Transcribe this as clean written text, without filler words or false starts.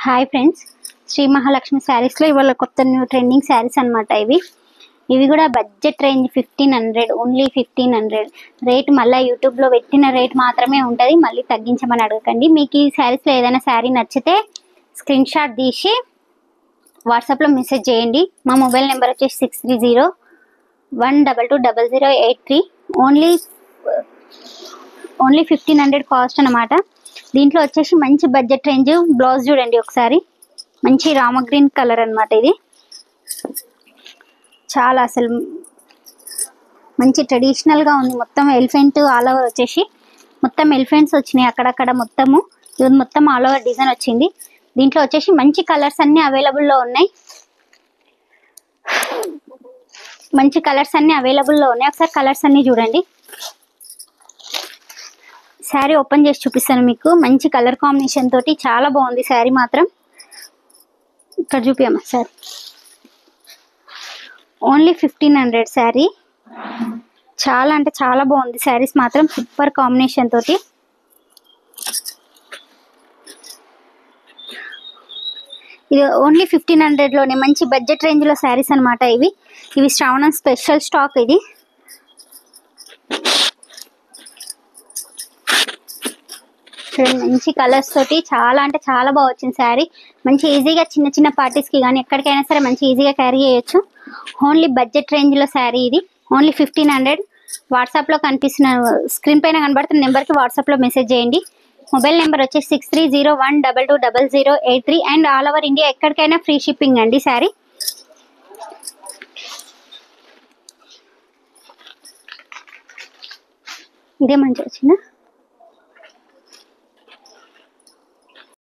Hi friends, Shri Mahalakshmi శారీస్లో ఇవాళ కొత్త న్యూ ట్రెండింగ్ శారీస్ అనమాట. ఇవి కూడా బడ్జెట్ రేంజ్ 1500, ఓన్లీ 1500 రేట్. మళ్ళీ యూట్యూబ్లో పెట్టిన రేట్ మాత్రమే ఉంటుంది, మళ్ళీ తగ్గించమని అడగకండి. మీకు ఈ శారీస్లో ఏదైనా శారీ నచ్చితే స్క్రీన్ షాట్ తీసి వాట్సాప్లో మెసేజ్ చేయండి. మా మొబైల్ నెంబర్ వచ్చేసి 6301220083. ఓన్లీ 1500 కాస్ట్ అనమాట. దీంట్లో వచ్చేసి మంచి బడ్జెట్ రేంజ్. బ్లౌజ్ చూడండి ఒకసారి, మంచి రామ గ్రీన్ కలర్ అనమాట. ఇది చాలా అసలు మంచి ట్రెడిషనల్గా ఉంది. మొత్తం ఎలిఫెంట్ ఆల్ ఓవర్ వచ్చేసి మొత్తం ఎలిఫెంట్స్ వచ్చినాయి అక్కడక్కడ. ఇది మొత్తం ఆల్ ఓవర్ డిజైన్ వచ్చింది. దీంట్లో వచ్చేసి మంచి కలర్స్ అన్నీ అవైలబుల్లో ఉన్నాయి. ఒకసారి కలర్స్ అన్నీ చూడండి. శారీ ఓపెన్ చేసి చూపిస్తాను మీకు. మంచి కలర్ కాంబినేషన్ తోటి చాలా బాగుంది శారీ మాత్రం. ఇక్కడ చూపియమ్మా శారీ. ఓన్లీ 1500 శారీ. చాలా అంటే చాలా బాగుంది శారీస్ మాత్రం, సూపర్ కాంబినేషన్ తోటి. ఇది ఓన్లీ 1500లోనే మంచి బడ్జెట్ రేంజ్లో శారీస్ అనమాట. ఇవి శ్రావణం స్పెషల్ స్టాక్. ఇది మంచి కలర్స్ తోటి చాలా అంటే చాలా బాగా వచ్చింది శారీ. మంచి ఈజీగా చిన్న చిన్న పార్టీస్కి కానీ ఎక్కడికైనా సరే మంచి ఈజీగా క్యారీ చేయొచ్చు. ఓన్లీ బడ్జెట్ రేంజ్లో శారీ. ఇది ఓన్లీ 1500. వాట్సాప్లో కనిపిస్తున్న స్క్రీన్ పైన కనబడుతున్న నెంబర్కి వాట్సాప్లో మెసేజ్ చేయండి. మొబైల్ నెంబర్ వచ్చేసి 6301220083. అండ్ ఆల్ ఓవర్ ఇండియా ఎక్కడికైనా ఫ్రీ షిప్పింగ్ అండి శారీ. ఇదే మంచి వచ్చిందా?